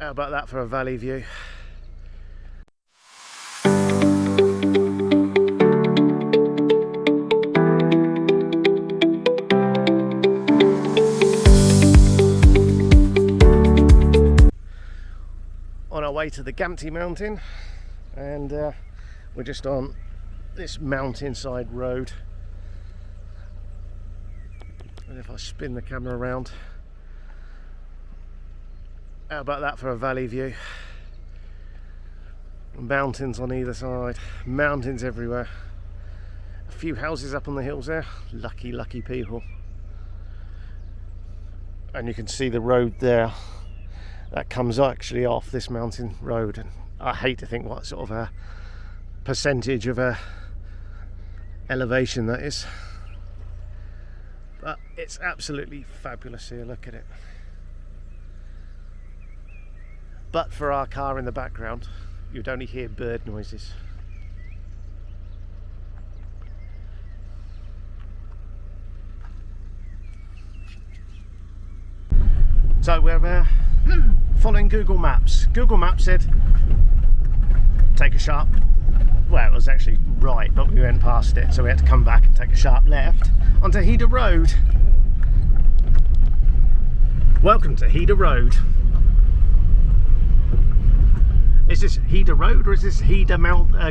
How about that for a valley view? On our way to the Gamti Mountain, and we're just on this mountainside road. And if I spin the camera around, how about that for a valley view? Mountains on either side, mountains everywhere. A few houses up on the hills there, lucky people. And you can see the road there that comes actually off this mountain road, and I hate to think what sort of a percentage of a elevation that is, but it's absolutely fabulous here. Look at it. But for our car in the background, you'd only hear bird noises. So we're following Google Maps. Google Maps said take a sharp, well, it was actually right, but we went past it, so we had to come back and take a sharp left onto Hida Road. Welcome to Hida Road. Is this Hida Road or is this Hida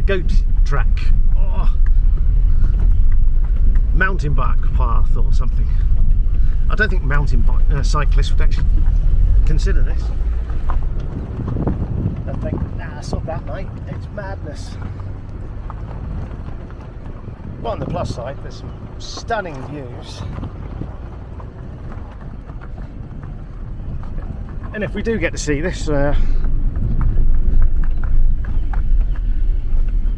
goat track? Oh. Mountain bike path or something. I don't think mountain bike cyclists would actually consider this. I think, nah, it's not that, mate. It's madness. But on the plus side, there's some stunning views. And if we do get to see this,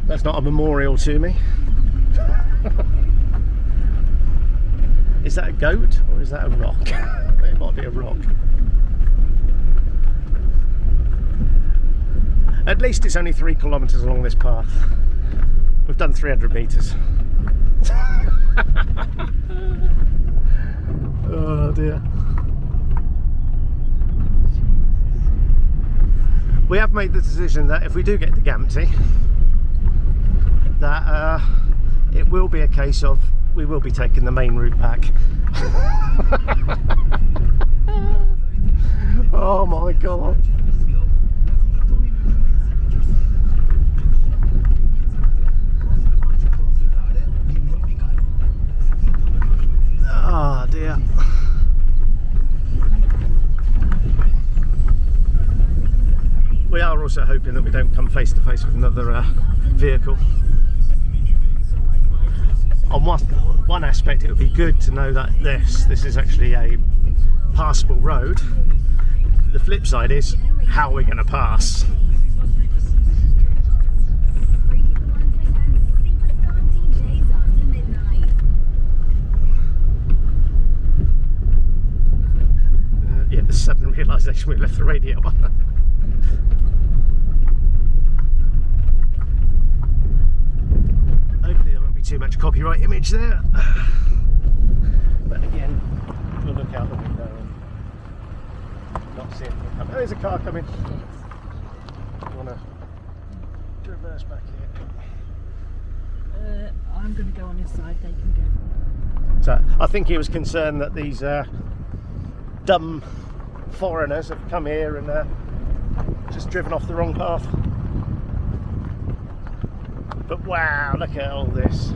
that's not a memorial to me. Is that a goat or is that a rock? It might be a rock. At least it's only 3 kilometres along this path. We've done 300 metres. Oh dear. We have made the decision that if we do get to Gamti, that it will be a case of we will be taking the main route back. Oh my god. Oh dear. We are also hoping that we don't come face to face with another vehicle. On one aspect, it would be good to know that this is actually a passable road. The flip side is, how are we going to pass? Yeah, the sudden realisation we left the radio on. Too much copyright image there, but again, we'll look out the window and not see anything coming. Oh, there's a car coming. You want to reverse back here? I'm going to go on his side, they can go. So I think he was concerned that these dumb foreigners have come here and just driven off the wrong path. But wow, look at all this.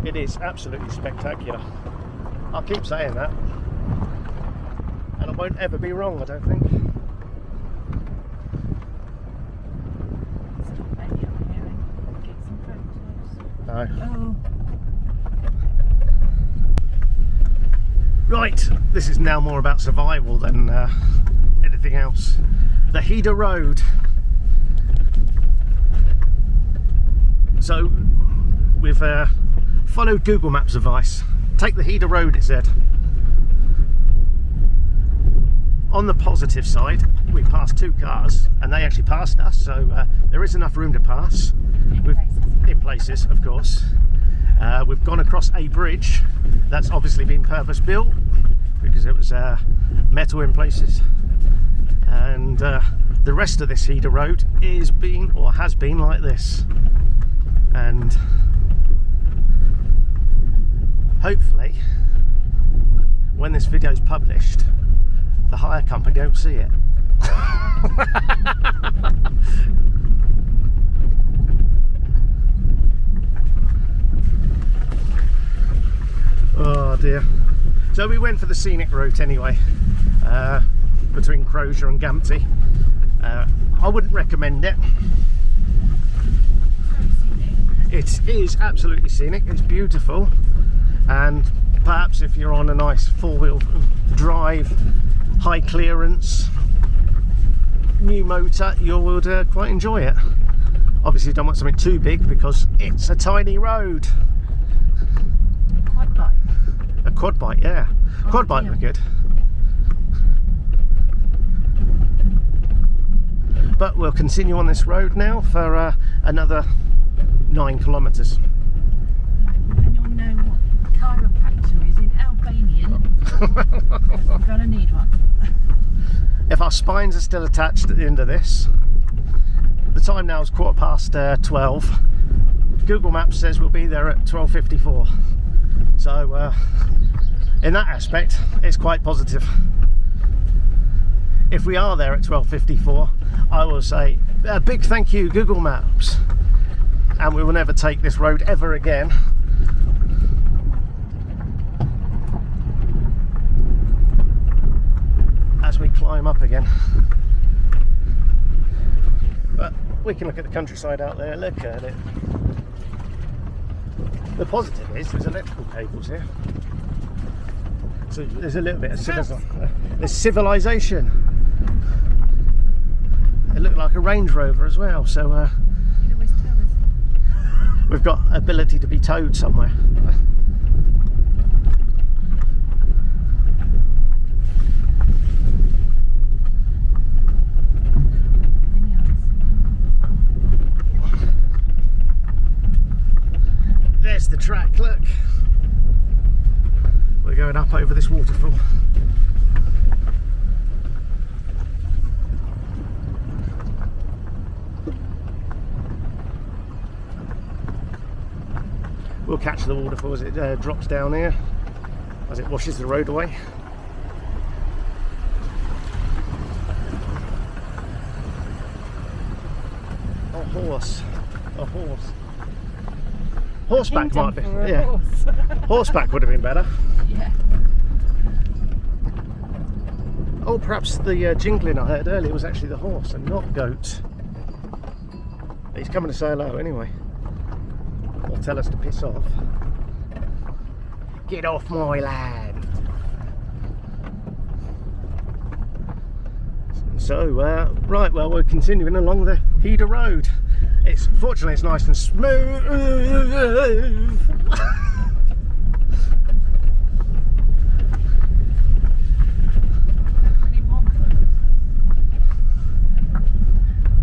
It is absolutely spectacular. I'll keep saying that. And I won't ever be wrong, I don't think. No. Oh. Right, this is now more about survival than anything else. The Hida Road. So we've followed Google Maps advice. Take the Hida Road, it said. On the positive side, we passed 2 cars and they actually passed us, so there is enough room to pass. In places, of course. We've gone across a bridge that's obviously been purpose built. because it was metal in places, and the rest of this Hida Road is been or has been like this, and hopefully when this video is published the hire company don't see it. Oh dear. So we went for the scenic route anyway, between Crozier and Gamti. I wouldn't recommend it. It is absolutely scenic, it's beautiful, and perhaps if you're on a nice four-wheel drive, high clearance, new motor, you would quite enjoy it. Obviously you don't want something too big because it's a tiny road. Quad bike. A quad bike, yeah. Quad bike would be good. But we'll continue on this road now for another 9 kilometres. Anyone know what chiropractor is in Albanian? I'm gonna need one. If our spines are still attached at the end of this, the time now is 12:15. Google Maps says we'll be there at 12:54. So in that aspect, it's quite positive. If we are there at 12:54, I will say a big thank you Google Maps, and we will never take this road ever again. As we climb up again, but we can look at the countryside out there. Look at it. The positive is there's electrical cables here, so there's a little bit of civilization. It looked like a Range Rover as well, so we've got ability to be towed somewhere. There's the track, look. We're going up over this waterfall. We'll catch the waterfall as it drops down here, as it washes the road away. A horse. A horse. Horseback might be. Yeah. Horse. Horseback would have been better. Yeah. Oh, perhaps the jingling I heard earlier was actually the horse and not goat. He's coming to say hello anyway. Or tell us to piss off. Get off my land. So, right, well, we're continuing along the Hida Road. Fortunately it's nice and smooth.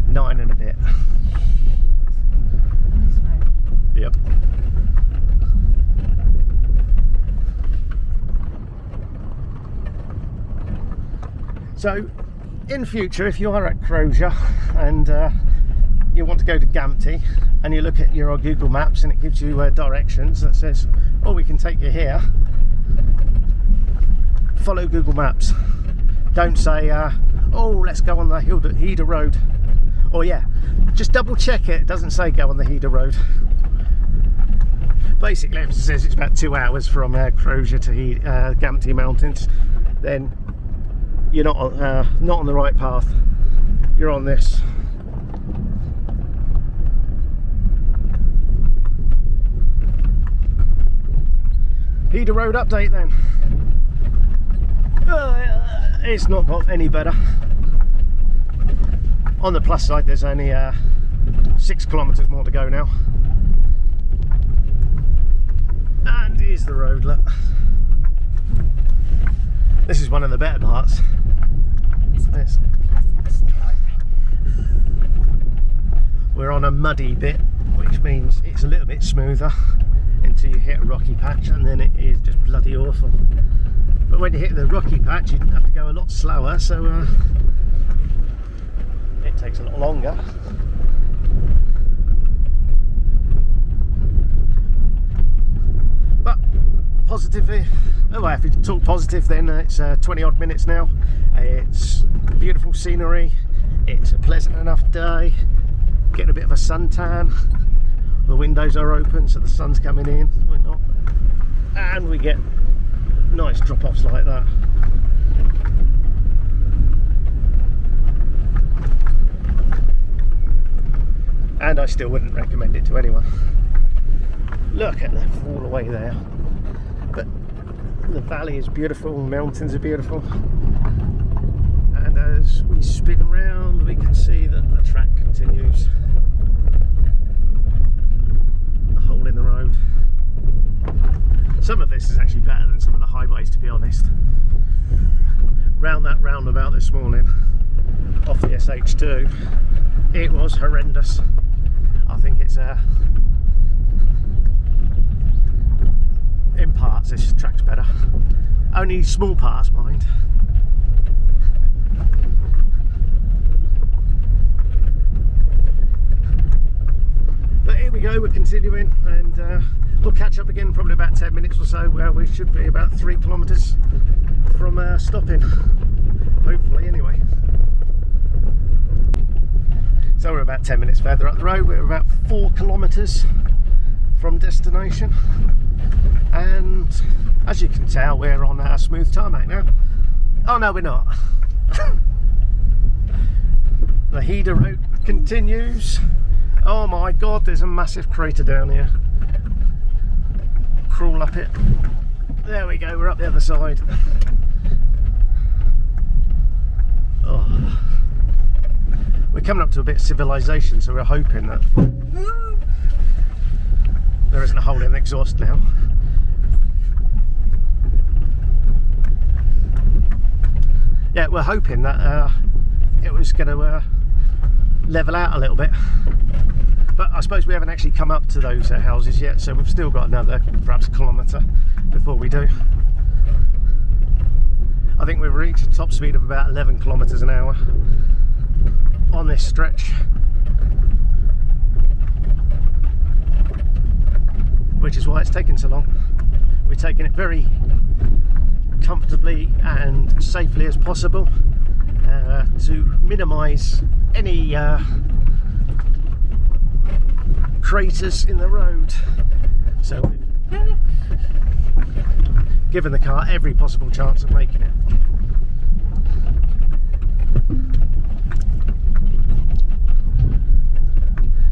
Nine and a bit. Yep. So, in future, if you are at Crozier and you want to go to Gamti, and you look at your Google Maps and it gives you directions that says, oh, we can take you here, follow Google Maps. Don't say, oh, let's go on the Hida Road. Or yeah, just double check it. It doesn't say go on the Hida Road. Basically, if it says it's about 2 hours from Crozier to Gamti Mountains, then you're not on the right path. You're on this. Hida Road update then. It's not got any better. On the plus side, there's only 6 kilometres more to go now. And here's the road, look. This is one of the better parts. Yes. We're on a muddy bit, which means it's a little bit smoother until you hit a rocky patch, and then it is just bloody awful. But But when you hit the rocky patch, you have to go a lot slower, so it takes a lot longer. But positively, well, if you talk positive, then it's 20 odd minutes now. It's beautiful scenery, it's a pleasant enough day, getting a bit of a suntan, the windows are open so the sun's coming in, whatnot, and we get nice drop-offs like that. And I still wouldn't recommend it to anyone. Look at that fall away there. But the valley is beautiful, the mountains are beautiful. And as we spin around, we can see that the track continues. The hole in the road. Some of this is actually better than some of the highways, to be honest. Round that roundabout this morning, off the SH2, it was horrendous. I think it's in parts this track's better. Only small parts, mind. But here we go, we're continuing, and we'll catch up again probably about 10 minutes or so, where we should be about 3 kilometres from stopping, hopefully anyway. So we're about 10 minutes further up the road, we're about 4 kilometres from destination, and as you can tell, we're on our smooth tarmac now. Oh no, we're not. The Hida Road continues. Oh my god, there's a massive crater down here. Crawl up it. There we go, we're up the other side. Oh. We're coming up to a bit of civilization, so we're hoping that there isn't a hole in the exhaust now. Yeah, we're hoping that it was going to level out a little bit, but I suppose we haven't actually come up to those houses yet, so we've still got another perhaps a kilometre before we do. I think we've reached a top speed of about 11 kilometres an hour on this stretch, which is why it's taken so long. We're taking it very comfortably and safely as possible to minimise any craters in the road. So we've given the car every possible chance of making it.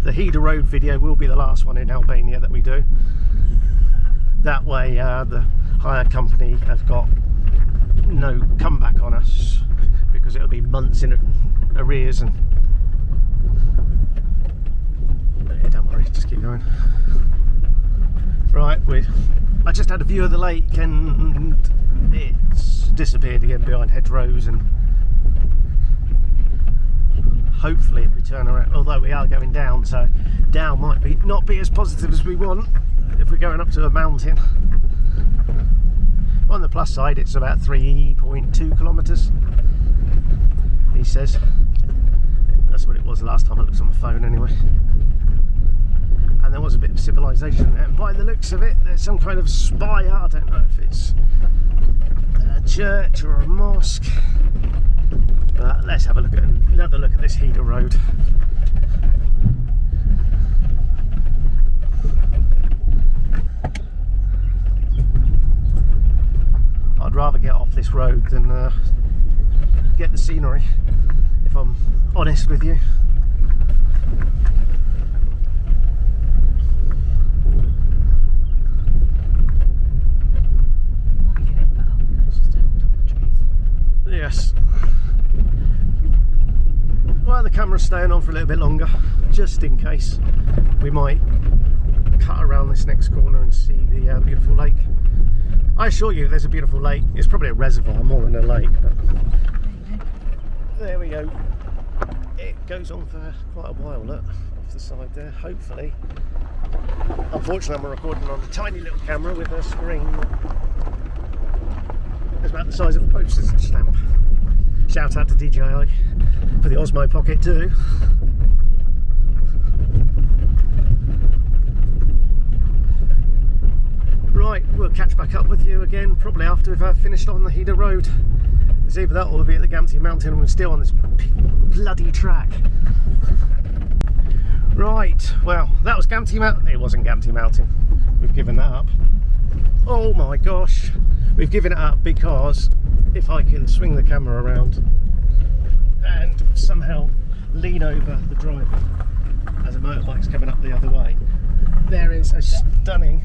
The Hida Road video will be the last one in Albania that we do. That way the hire company have got no comeback on us, because it'll be months in arrears. And yeah, don't worry, just keep going. Right, I just had a view of the lake and it's disappeared again behind hedgerows, and hopefully if we turn around, although we are going down, so down might not be as positive as we want if we're going up to a mountain. But on the plus side, it's about 3.2 kilometres, he says. That's what it was last time I looked on the phone anyway. And there was a bit of civilization there, and by the looks of it, there's some kind of spire. I don't know if it's a church or a mosque, but let's have another look at this Hida Road. I'd rather get off this road than get the scenery, if I'm honest with you. Yes. Well, the camera's staying on for a little bit longer, just in case. We might cut around this next corner and see the beautiful lake. I assure you, there's a beautiful lake. It's probably a reservoir more than a lake, but there we go. It goes on for quite a while. Look, off the side there. Hopefully, unfortunately, I'm recording on a tiny little camera with a screen. There's about about the size of a postage stamp. Shout out to DJI for the Osmo Pocket 2. Right, we'll catch back up with you again probably after we've finished on the Hida Road. It's either that or we'll be at the Gamti Mountain and we're still on this bloody track. Right, well, that was Gamti Mountain. It wasn't Gamti Mountain. We've given that up. Oh my gosh. We've given it up because if I can swing the camera around and somehow lean over the driver as a motorbike's coming up the other way, there is a stunning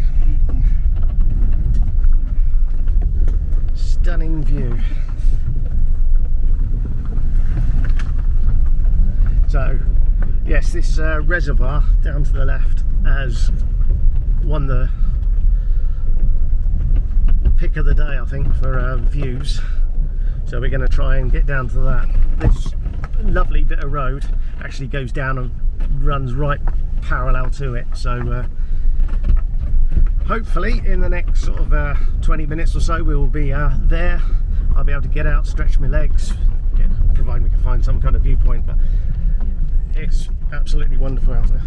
view. So yes, this reservoir down to the left has won the pick of the day, I think, for views. So we're going to try and get down to that. This lovely bit of road actually goes down and runs right parallel to it. So hopefully in the next sort of 20 minutes or so we will be there. I'll be able to get out, stretch my legs, provided we can find some kind of viewpoint. But it's absolutely wonderful out there.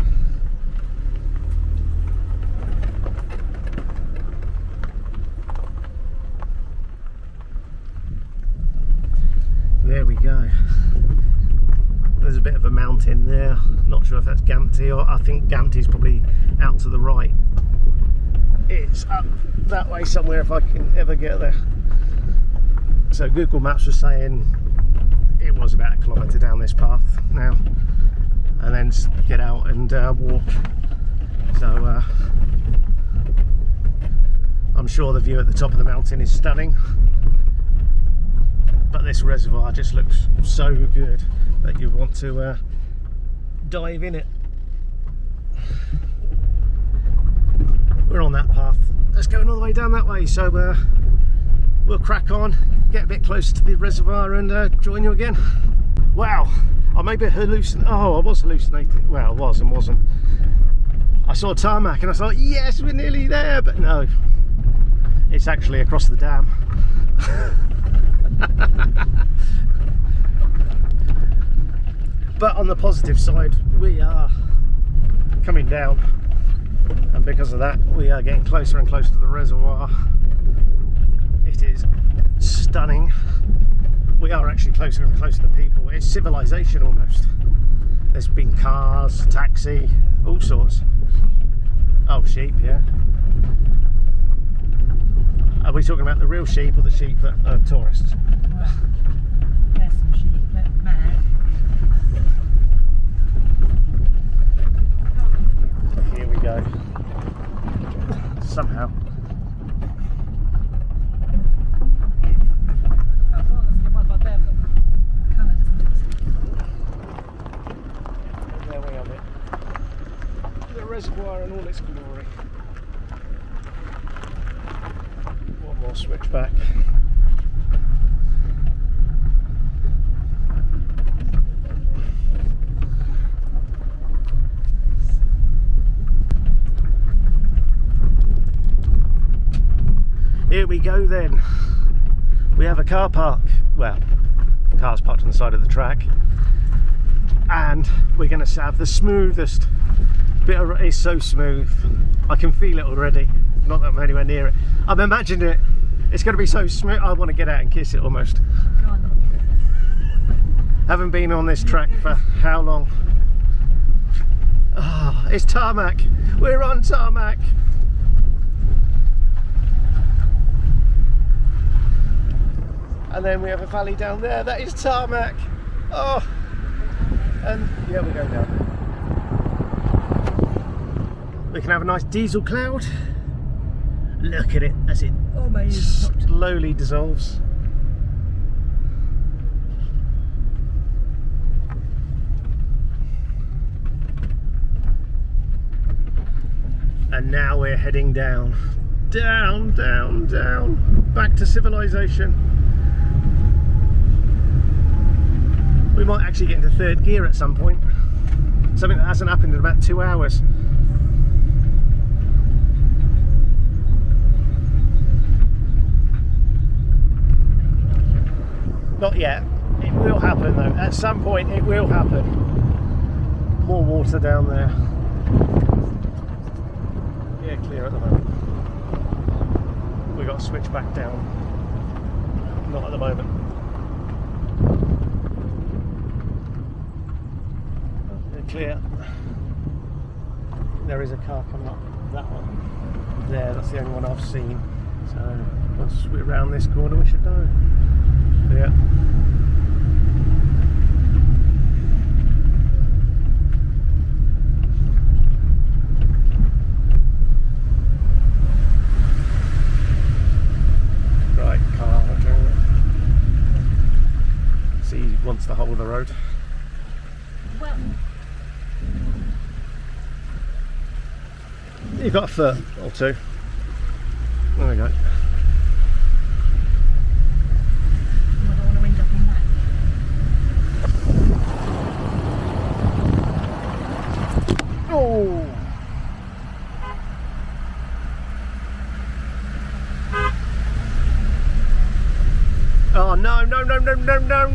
There we go. There's a bit of a mountain there. Not sure if that's Gamti, or I think Gamti's probably out to the right. It's up that way somewhere if I can ever get there. So Google Maps was saying it was about 1 kilometre down this path now, and then get out and walk. So I'm sure the view at the top of the mountain is stunning, but this reservoir just looks so good that you want to dive in it. We're on that path. Let's go all the way down that way. So we'll crack on, get a bit closer to the reservoir and join you again. Wow, I may be hallucinating. Oh, I was hallucinating. Well, I was and wasn't. I saw tarmac and I thought, yes, we're nearly there, but no, it's actually across the dam. But on the positive side, we are coming down, and because of that we are getting closer and closer to the reservoir. It is stunning. We are actually closer and closer to people. It's civilization almost. There's been cars, taxi, all sorts. Oh, sheep, yeah. Are we talking about the real sheep or the sheep that are tourists? Well, there's some sheep, but mad. Here we go. Somehow. There we have it. The reservoir in all its glory. One more switch back. Here we go then. We have a car park. Well, the car's parked on the side of the track, and we're going to have the smoothest bit of. It's so smooth. I can feel it already. Not that I'm anywhere near it. I'm imagining it. It's going to be so smooth. I want to get out and kiss it almost. Go on. Haven't been on this track for how long? Ah, it's tarmac. We're on tarmac. And then we have a valley down there. That is tarmac. Oh, and yeah, we're going down. We can have a nice diesel cloud. Look at it as it slowly dissolves. And now we're heading down, down, down, down, back to civilization. We might actually get into third gear at some point. Something that hasn't happened in about 2 hours. Not yet. It will happen though. At some point it will happen. More water down there. Yeah, clear at the moment. We've got to switch back down. Not at the moment. Okay, clear. There is a car coming up. That one. There, that's the only one I've seen. So once we're around this corner we should know. Yeah. Right, car. See, he wants the whole of the road. Well, You've got a foot or two. There we go. I don't want to end up in that. Oh! Oh no, no, no, no, no, no,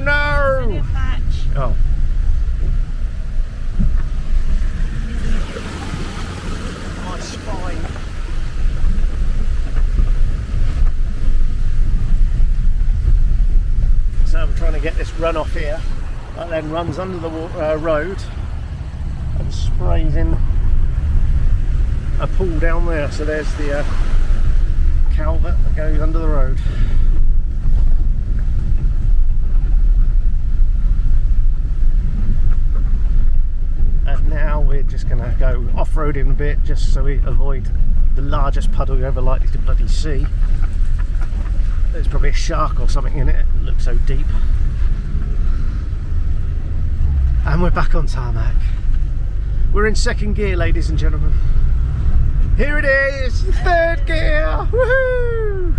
Only a no! patch. Oh. My spine. So I'm trying to get this runoff here that then runs under the road and sprays in a pool down there. So there's the culvert that goes under the road. And now we're just going to go off-roading a bit just so we avoid the largest puddle you're ever likely to bloody see. There's probably a shark or something in it. It looks so deep. And we're back on tarmac. We're in second gear, ladies and gentlemen. Here it is, third gear. Woohoo!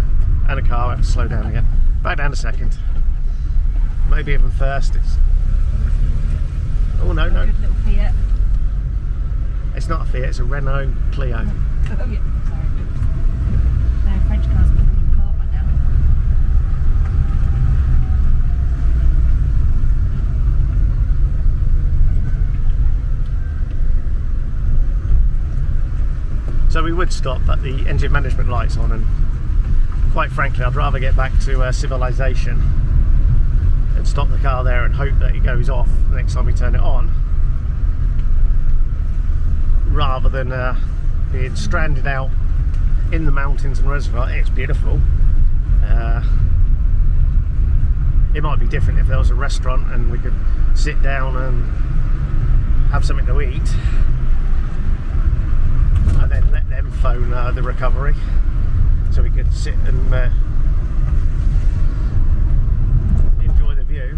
And a car. I have to slow down again. Back down to second. Maybe even first. It's. Oh no, no. Good little Fiat. It's not a Fiat. It's a Renault Clio. Oh yeah, sorry. No, French cars are falling apart right now. So we would stop, but the engine management light's on, and quite frankly I'd rather get back to civilization and stop the car there and hope that it goes off the next time we turn it on, rather than being stranded out in the mountains and reservoir. It's beautiful. It might be different if there was a restaurant and we could sit down and have something to eat and then let them phone the recovery, so we could sit and enjoy the view.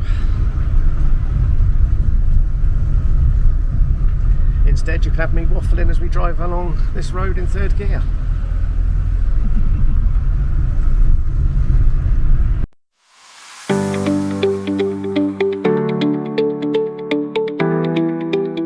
Instead you can have me waffling as we drive along this road in third gear.